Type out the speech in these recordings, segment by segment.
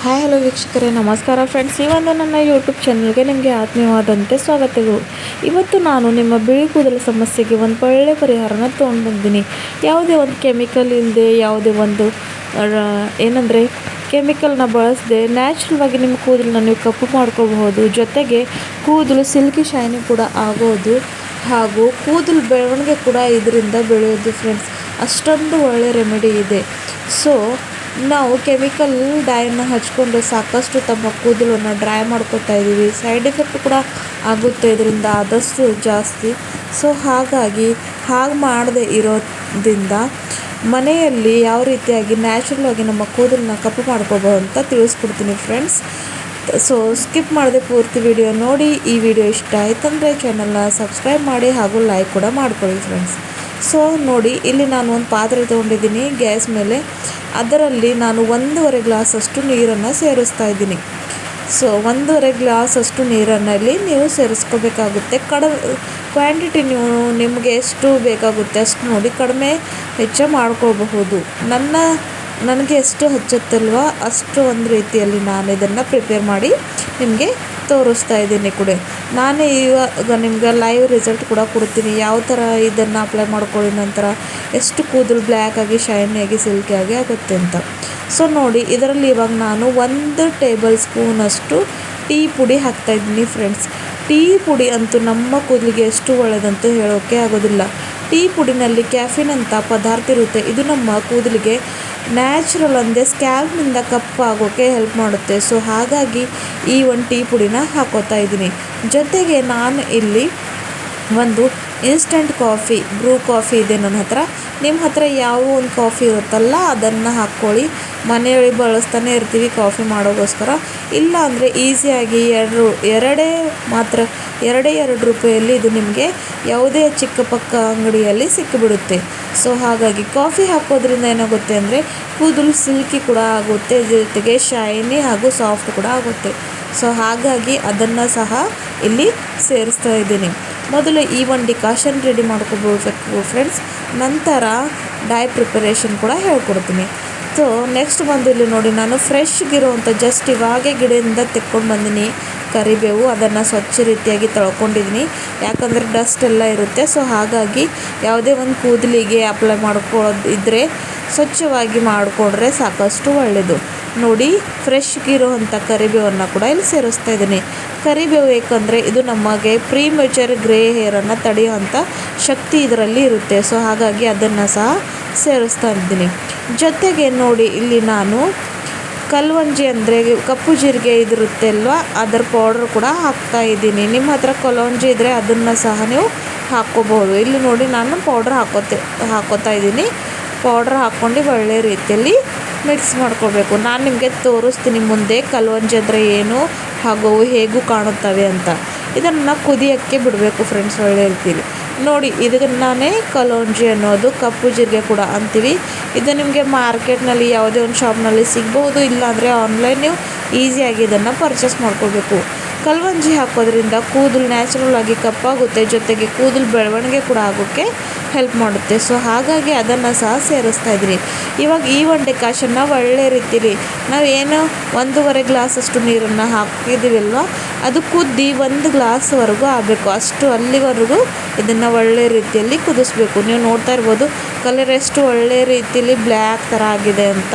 Hi hello ವೀಕ್ಷಕರೇ, ನಮಸ್ಕಾರ friends. ಈ ಒಂದು ನನ್ನ ಯೂಟ್ಯೂಬ್ ಚಾನಲ್ಗೆ ನಿಮಗೆ ಆತ್ಮೀಯವಾದಂತೆ ಸ್ವಾಗತಗಳು. ಇವತ್ತು ನಾನು ನಿಮ್ಮ ಬಿಳಿ ಕೂದಲ ಸಮಸ್ಯೆಗೆ ಒಂದು ಒಳ್ಳೆಯ ಪರಿಹಾರನ ತೊಗೊಂಡು ಬಂದಿದ್ದೀನಿ. ಯಾವುದೇ ಒಂದು ಕೆಮಿಕಲ್ ಇಲ್ಲದೆ, ಯಾವುದೇ ಒಂದು ಏನಂದರೆ ಕೆಮಿಕಲ್ನ ಬಳಸದೆ ನ್ಯಾಚುರಲ್ವಾಗಿ ನಿಮ್ಮ ಕೂದಲನ್ನ ನೀವು ಕಪ್ಪು ಮಾಡ್ಕೋಬಹುದು. ಜೊತೆಗೆ ಕೂದಲು ಸಿಲ್ಕಿ ಶೈನಿ ಕೂಡ ಆಗೋದು, ಹಾಗೂ ಕೂದಲು ಬೆಳವಣಿಗೆ ಕೂಡ ಇದರಿಂದ ಬೆಳೆಯೋದು ಫ್ರೆಂಡ್ಸ್. ಅಷ್ಟೊಂದು ಒಳ್ಳೆಯ ರೆಮಿಡಿ ಇದೆ. ಸೊ ನಾವು ಕೆಮಿಕಲ್ ಡೈಯನ್ನು ಹಚ್ಕೊಂಡು ಸಾಕಷ್ಟು ತಮ್ಮ ಕೂದಲನ್ನು ಡ್ರೈ ಮಾಡ್ಕೊತಾ ಇದ್ದೀವಿ. ಸೈಡ್ ಎಫೆಕ್ಟ್ ಕೂಡ ಆಗುತ್ತೆ ಇದರಿಂದ ಆದಷ್ಟು ಜಾಸ್ತಿ. ಸೊ ಹಾಗಾಗಿ ಹಾಗೆ ಮಾಡದೆ ಇರೋದ್ರಿಂದ ಮನೆಯಲ್ಲಿ ಯಾವ ರೀತಿಯಾಗಿ ನ್ಯಾಚುರಲ್ ಆಗಿ ನಮ್ಮ ಕೂದಲನ್ನ ಕಪ್ಪು ಮಾಡ್ಕೋಬೋದು ಅಂತ ತಿಳಿಸ್ಕೊಡ್ತೀನಿ ಫ್ರೆಂಡ್ಸ್. ಸೊ ಸ್ಕಿಪ್ ಮಾಡದೆ ಪೂರ್ತಿ ವಿಡಿಯೋ ನೋಡಿ. ಈ ವಿಡಿಯೋ ಇಷ್ಟ ಆಯ್ತಂದರೆ ಚಾನಲ್ನ ಸಬ್ಸ್ಕ್ರೈಬ್ ಮಾಡಿ ಹಾಗೂ ಲೈಕ್ ಕೂಡ ಮಾಡ್ಕೊಳ್ಳಿ ಫ್ರೆಂಡ್ಸ್. ಸೊ ನೋಡಿ, ಇಲ್ಲಿ ನಾನು ಒಂದು ಪಾತ್ರೆ ತೊಗೊಂಡಿದ್ದೀನಿ ಗ್ಯಾಸ್ ಮೇಲೆ. ಅದರಲ್ಲಿ ನಾನು 1.5 ಗ್ಲಾಸಷ್ಟು ನೀರನ್ನು ಸೇರಿಸ್ತಾ ಇದ್ದೀನಿ. ಸೊ 1.5 ಗ್ಲಾಸಷ್ಟು ನೀರನ್ನಲ್ಲಿ ನೀವು ಸೇರಿಸ್ಕೋಬೇಕಾಗುತ್ತೆ. ಕ್ವಾಂಟಿಟಿ ನೀವು ನಿಮಗೆ ಎಷ್ಟು ಬೇಕಾಗುತ್ತೆ ಅಷ್ಟು ನೋಡಿ, ಕಡಿಮೆ ಹೆಚ್ಚು ಮಾಡ್ಕೋಬಹುದು. ನನಗೆ ಎಷ್ಟು ಹಚ್ಚುತ್ತಲ್ವ ಅಷ್ಟು ಒಂದು ರೀತಿಯಲ್ಲಿ ನಾನು ಇದನ್ನು ಪ್ರಿಪೇರ್ ಮಾಡಿ ನಿಮಗೆ ತೋರಿಸ್ತಾ ಇದ್ದೀನಿ ಕೂಡ. ನಾನು ಇವಾಗ ನಿಮ್ಗೆ ಲೈವ್ ರಿಸಲ್ಟ್ ಕೂಡ ಕೊಡ್ತೀನಿ, ಯಾವ ಥರ ಇದನ್ನು ಅಪ್ಲೈ ಮಾಡ್ಕೊಳ್ಳಿ ನಂತರ ಎಷ್ಟು ಕೂದಲು ಬ್ಲ್ಯಾಕಾಗಿ ಶೈನಿಯಾಗಿ ಸಿಲ್ಕಿಯಾಗಿ ಆಗುತ್ತೆ ಅಂತ. ಸೊ ನೋಡಿ, ಇದರಲ್ಲಿ ಇವಾಗ ನಾನು 1 ಟೇಬಲ್ ಸ್ಪೂನಷ್ಟು ಟೀ ಪುಡಿ ಹಾಕ್ತಾಯಿದ್ದೀನಿ ಫ್ರೆಂಡ್ಸ್. ಟೀ ಪುಡಿ ಅಂತೂ ನಮ್ಮ ಕೂದಲಿಗೆ ಎಷ್ಟು ಒಳ್ಳೆಯದಂತೂ ಹೇಳೋಕ್ಕೆ ಆಗೋದಿಲ್ಲ. ಟೀ ಪುಡಿನಲ್ಲಿ ಕ್ಯಾಫಿನ್ ಅಂತ ಪದಾರ್ಥ ಇರುತ್ತೆ. ಇದು ನಮ್ಮ ಕೂದಲಿಗೆ ನ್ಯಾಚುರಲ್ ಅಂದರೆ ಸ್ಕ್ಯಾಲ್ಪ್ನಿಂದ ಕಪ್ಪಾಗೋಕ್ಕೆ ಹೆಲ್ಪ್ ಮಾಡುತ್ತೆ. ಸೊ ಹಾಗಾಗಿ ಈ ಒಂದು ಟೀ ಪುಡಿನ ಹಾಕೋತಾ ಇದ್ದೀನಿ. ಜೊತೆಗೆ ನಾನು ಇಲ್ಲಿ ಒಂದು ಇನ್ಸ್ಟಂಟ್ ಕಾಫಿ, ಬ್ರೂ ಕಾಫಿ ಇದೆ ನನ್ನ ಹತ್ರ. ನಿಮ್ಮ ಹತ್ರ ಯಾವ ಒಂದು ಕಾಫಿ ಇರುತ್ತಲ್ಲ ಅದನ್ನು ಹಾಕ್ಕೊಳ್ಳಿ. ಮನೆಯೊಳಗೆ ಬಳಸ್ತಾನೆ ಇರ್ತೀವಿ ಕಾಫಿ ಮಾಡೋಗೋಸ್ಕರ. ಇಲ್ಲ ಅಂದರೆ ಈಸಿಯಾಗಿ ಎರಡು ರೂಪಾಯಲ್ಲಿ ಇದು ನಿಮಗೆ ಯಾವುದೇ ಚಿಕ್ಕ ಪಕ್ಕ ಅಂಗಡಿಯಲ್ಲಿ ಸಿಕ್ಕಿಬಿಡುತ್ತೆ. ಸೊ ಹಾಗಾಗಿ ಕಾಫಿ ಹಾಕೋದ್ರಿಂದ ಏನಾಗುತ್ತೆ ಅಂದರೆ ಕೂದಲು ಸಿಲ್ಕಿ ಕೂಡ ಆಗುತ್ತೆ, ಜೊತೆಗೆ ಶೈನಿ ಹಾಗೂ ಸಾಫ್ಟ್ ಕೂಡ ಆಗುತ್ತೆ. ಸೊ ಹಾಗಾಗಿ ಅದನ್ನು ಸಹ ಇಲ್ಲಿ ಸೇರಿಸ್ತಾ ಇದ್ದೀನಿ. ಮೊದಲು ಈ ಒಂದು ಡಿಕಾಷನ್ ರೆಡಿ ಮಾಡ್ಕೋಬೇಕು ಫ್ರೆಂಡ್ಸ್. ನಂತರ ಡೈ ಪ್ರಿಪರೇಷನ್ ಕೂಡ ಹೇಳ್ಕೊಡ್ತೀನಿ. ಸೊ ನೆಕ್ಸ್ಟ್ ಬಂದು ಇಲ್ಲಿ ನೋಡಿ, ನಾನು ಫ್ರೆಶ್ಗಿರುವಂಥ ಜಸ್ಟ್ ಇವಾಗೇ ಗಿಡದಿಂದ ತೆಕ್ಕೊಂಡು ಬಂದಿನಿ ಕರಿಬೇವು. ಅದನ್ನು ಸ್ವಚ್ಛ ರೀತಿಯಾಗಿ ತೊಳ್ಕೊಂಡಿದ್ದೀನಿ, ಯಾಕಂದರೆ ಡಸ್ಟ್ ಎಲ್ಲ ಇರುತ್ತೆ. ಸೊ ಹಾಗಾಗಿ ಯಾವುದೇ ಒಂದು ಕೂದಲಿಗೆ ಅಪ್ಲೈ ಮಾಡ್ಕೊಳ್ಳೋದಿದ್ದರೆ ಸ್ವಚ್ಛವಾಗಿ ಮಾಡಿಕೊಂಡ್ರೆ ಸಾಕಷ್ಟು ಒಳ್ಳೆಯದು. ನೋಡಿ, ಫ್ರೆಶ್ಗಿರುವಂಥ ಕರಿಬೇವನ್ನು ಕೂಡ ಇಲ್ಲಿ ಸೇರಿಸ್ತಾ ಇದ್ದೀನಿ. ಕರಿಬೇವು ಏಕೆಂದರೆ ಇದು ನಮಗೆ ಪ್ರೀಮೆಚರ್ ಗ್ರೇ ಹೇರನ್ನು ತಡೆಯುವಂಥ ಶಕ್ತಿ ಇದರಲ್ಲಿ ಇರುತ್ತೆ. ಸೊ ಹಾಗಾಗಿ ಅದನ್ನು ಸಹ ಸೇರಿಸ್ತಾ ಇದ್ದೀನಿ. ಜೊತೆಗೆ ನೋಡಿ, ಇಲ್ಲಿ ನಾನು ಕಲ್ವಂಜಿ ಅಂದರೆ ಕಪ್ಪು ಜೀರಿಗೆ ಇದಿರುತ್ತೆ ಅಲ್ವಾ, ಅದರ ಪೌಡ್ರ್ ಕೂಡ ಹಾಕ್ತಾ ಇದ್ದೀನಿ. ನಿಮ್ಮ ಹತ್ರ ಕಲ್ವಂಜಿ ಇದ್ದರೆ ಅದನ್ನು ಸಹ ನೀವು ಹಾಕ್ಕೋಬೋದು. ಇಲ್ಲಿ ನೋಡಿ, ನಾನು ಪೌಡ್ರ್ ಹಾಕೋತಾ ಇದ್ದೀನಿ. ಪೌಡ್ರ್ ಹಾಕ್ಕೊಂಡು ಒಳ್ಳೆಯ ರೀತಿಯಲ್ಲಿ ಮಿಕ್ಸ್ ಮಾಡ್ಕೋಬೇಕು. ನಾನು ನಿಮಗೆ ತೋರಿಸ್ತೀನಿ ಮುಂದೆ ಕಲ್ವಂಜಿ ಅಂದರೆ ಏನು ಹಾಗೂ ಹೇಗೂ ಕಾಣುತ್ತವೆ ಅಂತ. ಇದನ್ನು ಕುದಿಯೋಕ್ಕೆ ಬಿಡಬೇಕು ಫ್ರೆಂಡ್ಸ್ ಒಳ್ಳೆಯ ರೀತಿಯಲ್ಲಿ. ನೋಡಿ, ಇದನ್ನೇ ಕಲೋಂಜಿ ಅನ್ನೋದು, ಕಪ್ಪು ಜೀರಿಗೆ ಕೂಡ ಅಂತೀವಿ. ಇದು ನಿಮಗೆ ಮಾರ್ಕೆಟ್ನಲ್ಲಿ ಯಾವುದೇ ಒಂದು ಶಾಪ್ನಲ್ಲಿ ಸಿಗ್ಬೋದು. ಇಲ್ಲಾಂದರೆ ಆನ್ಲೈನ್ ನೀವು ಈಸಿಯಾಗಿ ಇದನ್ನು ಪರ್ಚೇಸ್ ಮಾಡ್ಕೋಬೇಕು. ಕಲ್ವಂಜಿ ಹಾಕೋದ್ರಿಂದ ಕೂದಲು ನ್ಯಾಚುರಲ್ ಆಗಿ ಕಪ್ಪಾಗುತ್ತೆ, ಜೊತೆಗೆ ಕೂದಲು ಬೆಳವಣಿಗೆ ಕೂಡ ಆಗೋಕ್ಕೆ ಹೆಲ್ಪ್ ಮಾಡುತ್ತೆ. ಸೊ ಹಾಗಾಗಿ ಅದನ್ನು ಸಹ ಸೇರಿಸ್ತಾ ಇದ್ದೀನಿ. ಇವಾಗ ಈ ಒಂದು ಡಿಕಾಷನ್ನ ಒಳ್ಳೆಯ ರೀತಿಲಿ ನಾವೇನು 1.5 ಗ್ಲಾಸಷ್ಟು ನೀರನ್ನು ಹಾಕಿದ್ದೀವಲ್ವ, ಅದು ಕುದ್ದು 1 ಗ್ಲಾಸ್ವರೆಗೂ ಆಗಬೇಕು. ಅಲ್ಲಿವರೆಗೂ ಇದನ್ನು ಒಳ್ಳೆಯ ರೀತಿಯಲ್ಲಿ ಕುದಿಸ್ಬೇಕು. ನೀವು ನೋಡ್ತಾ ಇರ್ಬೋದು ಕಲರ್ ಎಷ್ಟು ಒಳ್ಳೆಯ ರೀತಿಯಲ್ಲಿ ಬ್ಲ್ಯಾಕ್ ಥರ ಆಗಿದೆ ಅಂತ.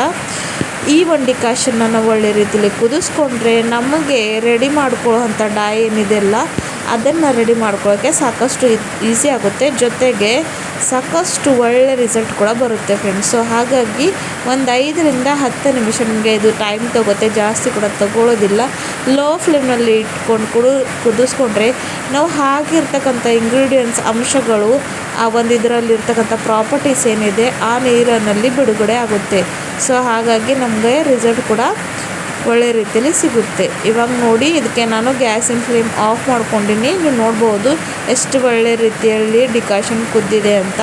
ಈ ಒಂದು ಡಿಕಾಷನ್ನ ನಾವು ಒಳ್ಳೆಯ ರೀತಿಯಲ್ಲಿ ಕುದಿಸ್ಕೊಂಡ್ರೆ ನಮಗೆ ರೆಡಿ ಮಾಡ್ಕೊಳ್ಳೋ ಅಂಥ ಡೈ ಏನಿದೆಯಲ್ಲ ಅದನ್ನು ರೆಡಿ ಮಾಡ್ಕೊಳ್ಳೋಕ್ಕೆ ಸಾಕಷ್ಟು ಈಸಿ ಆಗುತ್ತೆ. ಜೊತೆಗೆ ಸಾಕಷ್ಟು ಒಳ್ಳೆ ರಿಸಲ್ಟ್ ಕೂಡ ಬರುತ್ತೆ ಫ್ರೆಂಡ್ಸ್. ಸೊ ಹಾಗಾಗಿ ಒಂದು 5ರಿಂದ 10 ನಿಮಿಷ ನಿಮಗೆ ಇದು ಟೈಮ್ ತೊಗುತ್ತೆ, ಜಾಸ್ತಿ ಕೂಡ ತಗೊಳ್ಳೋದಿಲ್ಲ. ಲೋ ಫ್ಲೇಮ್ನಲ್ಲಿ ಇಟ್ಕೊಂಡು ಕುದಿಸ್ಕೊಂಡ್ರೆ ನಾವು ಹಾಕಿರ್ತಕ್ಕಂಥ ಇಂಗ್ರೀಡಿಯೆಂಟ್ಸ್ ಅಂಶಗಳು ಆ ಒಂದು ಇದರಲ್ಲಿರ್ತಕ್ಕಂಥ ಪ್ರಾಪರ್ಟೀಸ್ ಏನಿದೆ ಆ ನೀರಿನಲ್ಲಿ ಬಿಡುಗಡೆ ಆಗುತ್ತೆ. ಸೊ ಹಾಗಾಗಿ ನಮಗೆ ರಿಸಲ್ಟ್ ಕೂಡ ಒಳ್ಳೆಯ ರೀತಿಯಲ್ಲಿ ಸಿಗುತ್ತೆ. ಇವಾಗ ನೋಡಿ, ಇದಕ್ಕೆ ನಾನು ಗ್ಯಾಸಿನ ಫ್ಲೇಮ್ ಆಫ್ ಮಾಡ್ಕೊಂಡಿನಿ. ನೀವು ನೋಡ್ಬೋದು ಎಷ್ಟು ಒಳ್ಳೆಯ ರೀತಿಯಲ್ಲಿ ಡಿಕಾಷನ್ ಕುದ್ದಿದೆ ಅಂತ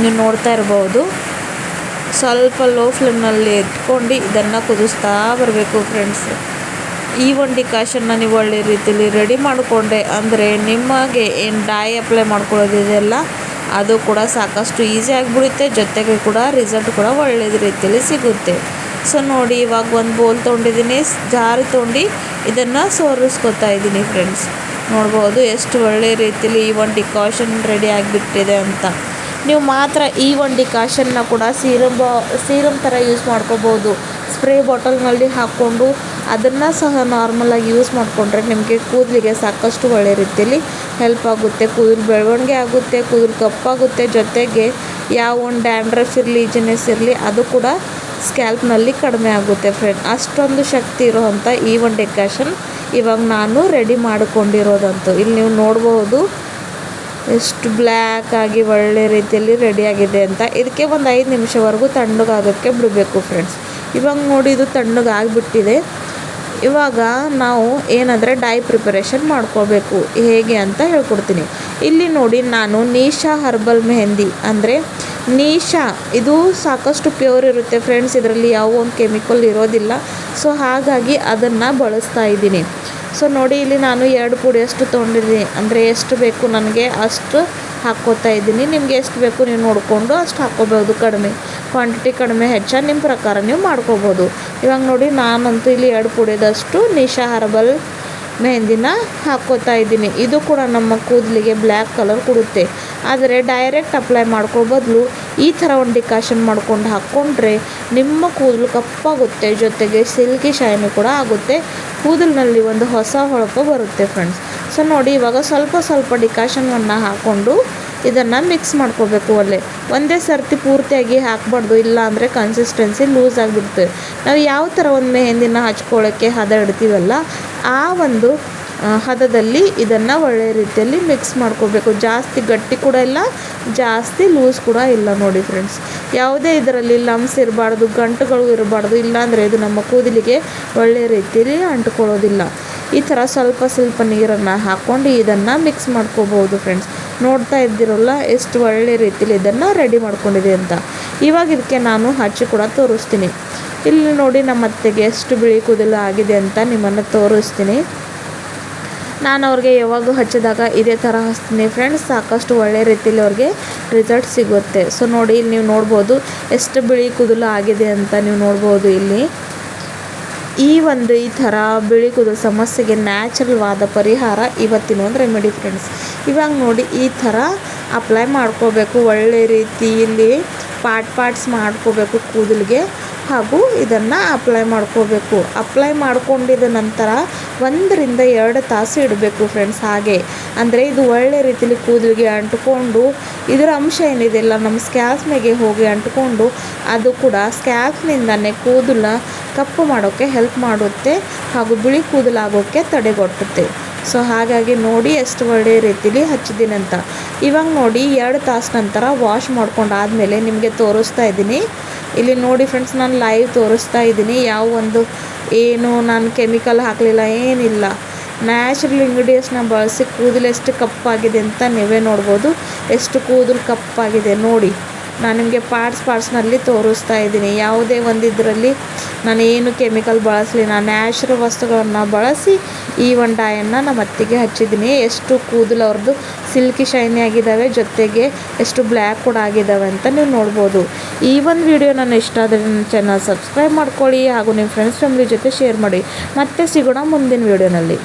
ನೀವು ನೋಡ್ತಾ ಇರ್ಬೋದು. ಸ್ವಲ್ಪ ಲೋ ಫ್ಲೇಮ್ನಲ್ಲಿ ಇಟ್ಕೊಂಡು ಇದನ್ನು ಕುದಿಸ್ತಾ ಬರಬೇಕು ಫ್ರೆಂಡ್ಸ್. ಈ ಒಂದು ಡಿಕಾಷನ್ನ ನೀವು ಒಳ್ಳೆಯ ರೀತಿಯಲ್ಲಿ ರೆಡಿ ಮಾಡಿಕೊಂಡ್ರೆ ಅಂದರೆ ನಿಮಗೆ ಏನು ಡೈ ಅಪ್ಲೈ ಮಾಡ್ಕೊಳ್ಳೋದಿದೆಯಲ್ಲ ಅದು ಕೂಡ ಸಾಕಷ್ಟು ಈಸಿ ಆಗಿಬಿಡುತ್ತೆ. ಜೊತೆಗೆ ಕೂಡ ರಿಸಲ್ಟ್ ಕೂಡ ಒಳ್ಳೆಯ ರೀತಿಯಲ್ಲಿ ಸಿಗುತ್ತೆ. ಸೊ ನೋಡಿ ಇವಾಗ ಒಂದು ಬೋಲ್ ತೊಗೊಂಡಿದ್ದೀನಿ, ಜಾರು ತೊಗೊಂಡು ಇದನ್ನು ಸೋರಿಸ್ಕೊತಾ ಇದ್ದೀನಿ ಫ್ರೆಂಡ್ಸ್. ನೋಡ್ಬೋದು ಎಷ್ಟು ಒಳ್ಳೆ ರೀತಿಲಿ ಈ ಒಂದು ಡಿಕಾಷನ್ ರೆಡಿ ಆಗಿಬಿಟ್ಟಿದೆ ಅಂತ. ನೀವು ಮಾತ್ರ ಈ ಒಂದು ಡಿಕಾಷನ್ನ ಕೂಡ ಸೀರಮ್ ಥರ ಯೂಸ್ ಮಾಡ್ಕೋಬೋದು. ಸ್ಪ್ರೇ ಬಾಟಲ್ನಲ್ಲಿ ಹಾಕ್ಕೊಂಡು ಅದನ್ನು ಸಹ ನಾರ್ಮಲಾಗಿ ಯೂಸ್ ಮಾಡಿಕೊಂಡ್ರೆ ನಿಮಗೆ ಕೂದಲಿಗೆ ಸಾಕಷ್ಟು ಒಳ್ಳೆ ರೀತಿಯಲ್ಲಿ ಹೆಲ್ಪ್ ಆಗುತ್ತೆ. ಕೂದಲು ಬೆಳವಣಿಗೆ ಆಗುತ್ತೆ, ಕೂದಲು ಕಪ್ಪಾಗುತ್ತೆ, ಜೊತೆಗೆ ಯಾವ ಒಂದು ಡ್ಯಾಂಡ್ರಫ್ ಇರಲಿ, ಇಜಿನೆಸ್ ಇರಲಿ ಅದು ಕೂಡ ಸ್ಕ್ಯಾಲ್ಪ್ನಲ್ಲಿ ಕಡಿಮೆ ಆಗುತ್ತೆ ಫ್ರೆಂಡ್. ಅಷ್ಟೊಂದು ಶಕ್ತಿ ಇರೋವಂಥ ಈ ಒಂದು ಡಿಕಾಷನ್ ಇವಾಗ ನಾನು ರೆಡಿ ಮಾಡಿಕೊಂಡಿರೋದಂತೂ ಇಲ್ಲಿ ನೀವು ನೋಡ್ಬೋದು ಎಷ್ಟು ಬ್ಲ್ಯಾಕ್ ಆಗಿ ಒಳ್ಳೆ ರೀತಿಯಲ್ಲಿ ರೆಡಿಯಾಗಿದೆ ಅಂತ. ಇದಕ್ಕೆ ಒಂದು 5 ನಿಮಿಷವರೆಗೂ ತಣ್ಣಗಾಗೋಕ್ಕೆ ಬಿಡಬೇಕು ಫ್ರೆಂಡ್ಸ್. ಇವಾಗ ನೋಡಿ ಇದು ತಣ್ಣಗಾಗಿಬಿಟ್ಟಿದೆ. ಇವಾಗ ನಾವು ಏನಂದರೆ ಡೈ ಪ್ರಿಪರೇಷನ್ ಮಾಡ್ಕೋಬೇಕು ಹೇಗೆ ಅಂತ ಹೇಳ್ಕೊಡ್ತೀನಿ. ಇಲ್ಲಿ ನೋಡಿ ನಾನು ನೀಶಾ ಹರ್ಬಲ್ ಮೆಹಂದಿ ಅಂದರೆ ನೀಶಾ ಇದು ಸಾಕಷ್ಟು ಪ್ಯೂರ್ ಇರುತ್ತೆ ಫ್ರೆಂಡ್ಸ್. ಇದರಲ್ಲಿ ಯಾವ ಒಂದು ಕೆಮಿಕಲ್ ಇರೋದಿಲ್ಲ. ಸೊ ಹಾಗಾಗಿ ಅದನ್ನು ಬಳಸ್ತಾ ಇದ್ದೀನಿ. ಸೊ ನೋಡಿ ಇಲ್ಲಿ ನಾನು 2 ಪುಡಿಯಷ್ಟು ತೊಗೊಂಡಿದ್ದೀನಿ. ಅಂದರೆ ಎಷ್ಟು ಬೇಕು ನನಗೆ ಅಷ್ಟು ಹಾಕ್ಕೋತಾ ಇದ್ದೀನಿ. ನಿಮಗೆ ಎಷ್ಟು ಬೇಕು ನೀವು ನೋಡಿಕೊಂಡು ಅಷ್ಟು ಹಾಕ್ಕೋಬೋದು. ಕಡಿಮೆ ಕ್ವಾಂಟಿಟಿ ಕಡಿಮೆ ಹೆಚ್ಚ ನಿಮ್ಮ ಪ್ರಕಾರ ನೀವು ಮಾಡ್ಕೋಬೋದು. ಇವಾಗ ನೋಡಿ ನಾನಂತೂ ಇಲ್ಲಿ 2 ಪುಡಿಯದಷ್ಟು ನೀಶಾ ಹರ್ಬಲ್ ಮೆಹಂದಿನ ಹಾಕ್ಕೋತಾ ಇದ್ದೀನಿ. ಇದು ಕೂಡ ನಮ್ಮ ಕೂದಲಿಗೆ ಬ್ಲ್ಯಾಕ್ ಕಲರ್ ಕೊಡುತ್ತೆ. ಆದರೆ ಡೈರೆಕ್ಟ್ ಅಪ್ಲೈ ಮಾಡ್ಕೋ ಬದಲು ಈ ಥರ ಒಂದು ಡಿಕಾಷನ್ ಮಾಡ್ಕೊಂಡು ಹಾಕ್ಕೊಂಡ್ರೆ ನಿಮ್ಮ ಕೂದಲು ಕಪ್ಪಾಗುತ್ತೆ, ಜೊತೆಗೆ ಸಿಲ್ಕಿ ಶೈನಿ ಕೂಡ ಆಗುತ್ತೆ. ಕೂದಲಿನಲ್ಲಿ ಒಂದು ಹೊಸ ಹೊಳಪು ಬರುತ್ತೆ ಫ್ರೆಂಡ್ಸ್. ಸೊ ನೋಡಿ ಇವಾಗ ಸ್ವಲ್ಪ ಡಿಕಾಷನನ್ನು ಹಾಕ್ಕೊಂಡು ಇದನ್ನು ಮಿಕ್ಸ್ ಮಾಡ್ಕೋಬೇಕು. ಒಂದೇ ಸರ್ತಿ ಪೂರ್ತಿಯಾಗಿ ಹಾಕಬಾರ್ದು, ಇಲ್ಲ ಅಂದರೆ ಕನ್ಸಿಸ್ಟೆನ್ಸಿ ಲೂಸ್ ಆಗಿಬಿಡುತ್ತೆ. ನಾವು ಯಾವ ಥರ ಒಂದು ಮೆಹಂದಿನ ಹಚ್ಕೊಳ್ಳೋಕ್ಕೆ ಹದ ಇಡ್ತೀವಲ್ಲ ಆ ಒಂದು ಹದದಲ್ಲಿ ಇದನ್ನು ಒಳ್ಳೆಯ ರೀತಿಯಲ್ಲಿ ಮಿಕ್ಸ್ ಮಾಡ್ಕೋಬೇಕು. ಜಾಸ್ತಿ ಗಟ್ಟಿ ಕೂಡ ಇಲ್ಲ, ಜಾಸ್ತಿ ಲೂಸ್ ಕೂಡ ಇಲ್ಲ. ನೋಡಿ ಫ್ರೆಂಡ್ಸ್, ಯಾವುದೇ ಇದರಲ್ಲಿ ಲಮ್ಸ್ ಇರಬಾರ್ದು, ಗಂಟುಗಳು ಇರಬಾರ್ದು, ಇಲ್ಲಾಂದರೆ ಇದು ನಮ್ಮ ಕೂದಲಿಗೆ ಒಳ್ಳೆಯ ರೀತಿಯಲ್ಲಿ ಅಂಟ್ಕೊಳ್ಳೋದಿಲ್ಲ. ಈ ಥರ ಸ್ವಲ್ಪ ನೀರನ್ನು ಹಾಕ್ಕೊಂಡು ಇದನ್ನು ಮಿಕ್ಸ್ ಮಾಡ್ಕೋಬೋದು ಫ್ರೆಂಡ್ಸ್. ನೋಡ್ತಾ ಇದ್ದಿರಲ್ಲ ಎಷ್ಟು ಒಳ್ಳೆ ರೀತಿಯಲ್ಲಿ ಇದನ್ನು ರೆಡಿ ಮಾಡ್ಕೊಂಡಿದೆ ಅಂತ. ಇವಾಗ ಇದಕ್ಕೆ ನಾನು ಹಚ್ಚಿ ಕೂಡ ತೋರಿಸ್ತೀನಿ. ಇಲ್ಲಿ ನೋಡಿ ನಮ್ಮ ಅತ್ತೆಗೆ ಎಷ್ಟು ಬಿಳಿ ಕೂದಲು ಆಗಿದೆ ಅಂತ ನಿಮ್ಮನ್ನು ತೋರಿಸ್ತೀನಿ. ನಾನು ಅವ್ರಿಗೆ ಯಾವಾಗೂ ಹಚ್ಚಿದಾಗ ಇದೇ ಥರ ಹಚ್ತೀನಿ ಫ್ರೆಂಡ್ಸ್. ಸಾಕಷ್ಟು ಒಳ್ಳೆ ರೀತಿಯಲ್ಲಿ ಅವ್ರಿಗೆ ರಿಸಲ್ಟ್ ಸಿಗುತ್ತೆ. ಸೊ ನೋಡಿ ಇಲ್ಲಿ ನೀವು ನೋಡ್ಬೋದು ಎಷ್ಟು ಬಿಳಿ ಕೂದಲು ಆಗಿದೆ ಅಂತ ನೀವು ನೋಡ್ಬೋದು. ಇಲ್ಲಿ ಈ ಥರ ಬಿಳಿ ಕೂದಲು ಸಮಸ್ಯೆಗೆ ನ್ಯಾಚುರಲ್ವಾದ ಪರಿಹಾರ ಇವತ್ತಿನ ಒಂದು ರೆಮಿಡಿ ಫ್ರೆಂಡ್ಸ್. ಇವಾಗ ನೋಡಿ ಈ ಥರ ಅಪ್ಲೈ ಮಾಡ್ಕೋಬೇಕು. ಒಳ್ಳೆ ರೀತಿಯಲ್ಲಿ ಪಾರ್ಟ್ಸ್ ಮಾಡ್ಕೋಬೇಕು ಕೂದಲಿಗೆ, ಹಾಗೂ ಇದನ್ನು ಅಪ್ಲೈ ಮಾಡ್ಕೋಬೇಕು. ಅಪ್ಲೈ ಮಾಡ್ಕೊಂಡಿದ್ದ ನಂತರ 1 ರಿಂದ 2 ತಾಸು ಇಡಬೇಕು ಫ್ರೆಂಡ್ಸ್. ಹಾಗೆ ಅಂದರೆ ಇದು ಒಳ್ಳೆ ರೀತಿಯಲ್ಲಿ ಕೂದಲಿಗೆ ಅಂಟ್ಕೊಂಡು ಇದರ ಅಂಶ ಏನಿದೆಯಲ್ಲ ನಮ್ಮ ಸ್ಕ್ಯಾಲ್ಪ್ನಿಗೆ ಹೋಗಿ ಅಂಟ್ಕೊಂಡು ಅದು ಕೂಡ ಸ್ಕ್ಯಾಲ್ಪ್ನಿಂದನೇ ಕೂದಲ ಕಪ್ಪು ಮಾಡೋಕ್ಕೆ ಹೆಲ್ಪ್ ಮಾಡುತ್ತೆ, ಹಾಗೂ ಬಿಳಿ ಕೂದಲಾಗೋಕ್ಕೆ ತಡೆಗಟ್ಟುತ್ತೆ. ಸೊ ಹಾಗಾಗಿ ನೋಡಿ ಎಷ್ಟು ಒಳ್ಳೆಯ ರೀತಿಲಿ ಹಚ್ಚಿದ್ದೀನಿ ಅಂತ. ಇವಾಗ ನೋಡಿ 2 ತಾಸು ನಂತರ ವಾಶ್ ಮಾಡ್ಕೊಂಡಾದಮೇಲೆ ನಿಮಗೆ ತೋರಿಸ್ತಾ ಇದ್ದೀನಿ. ಇಲ್ಲಿ ನೋಡಿ ಫ್ರೆಂಡ್ಸ್, ನಾನು ಲೈವ್ ತೋರಿಸ್ತಾ ಇದ್ದೀನಿ. ಏನು ನಾನು ಕೆಮಿಕಲ್ ಹಾಕಲಿಲ್ಲ, ಏನಿಲ್ಲ. ನ್ಯಾಚುರಲ್ ಇಂಗ್ರೀಡಿಯೆಂಟ್ಸ್ನ ಬಳಸಿ ಕೂದಲು ಎಷ್ಟು ಕಪ್ಪಾಗಿದೆ ಅಂತ ನೀವೇ ನೋಡ್ಬೋದು. ಎಷ್ಟು ಕೂದಲು ಕಪ್ಪಾಗಿದೆ ನೋಡಿ. ನಾನು ನಿಮಗೆ ಪಾರ್ಟ್ಸ್ನಲ್ಲಿ ತೋರಿಸ್ತಾ ಇದ್ದೀನಿ. ಯಾವುದೇ ಒಂದು ಇದರಲ್ಲಿ ನಾನು ಏನು ಕೆಮಿಕಲ್ ಬಳಸಲಿಲ್ಲ, ನ್ಯಾಚುರಲ್ ವಸ್ತುಗಳನ್ನು ಬಳಸಿ ಈ ಒಂದು ಡೈಯನ್ನು ನಮ್ಮ ಅತ್ತಿಗೆ ಹಚ್ಚಿದ್ದೀನಿ. ಎಷ್ಟು ಕೂದಲು ಅವ್ರದ್ದು ಸಿಲ್ಕಿ ಶೈನಿ ಆಗಿದ್ದಾವೆ, ಜೊತೆಗೆ ಎಷ್ಟು ಬ್ಲ್ಯಾಕ್ ಕೂಡ ಆಗಿದ್ದಾವೆ ಅಂತ ನೀವು ನೋಡ್ಬೋದು. ಈ ಒಂದು ವಿಡಿಯೋ ನಾನು ಇಷ್ಟ ಆದರೆ ನನ್ನ ಚಾನಲ್ ಸಬ್ಸ್ಕ್ರೈಬ್ ಮಾಡ್ಕೊಳ್ಳಿ, ಹಾಗೂ ನಿಮ್ಮ ಫ್ರೆಂಡ್ಸ್ ಫ್ಯಾಮಿಲಿ ಜೊತೆ ಶೇರ್ ಮಾಡಿ. ಮತ್ತೆ ಸಿಗೋಣ ಮುಂದಿನ ವಿಡಿಯೋನಲ್ಲಿ.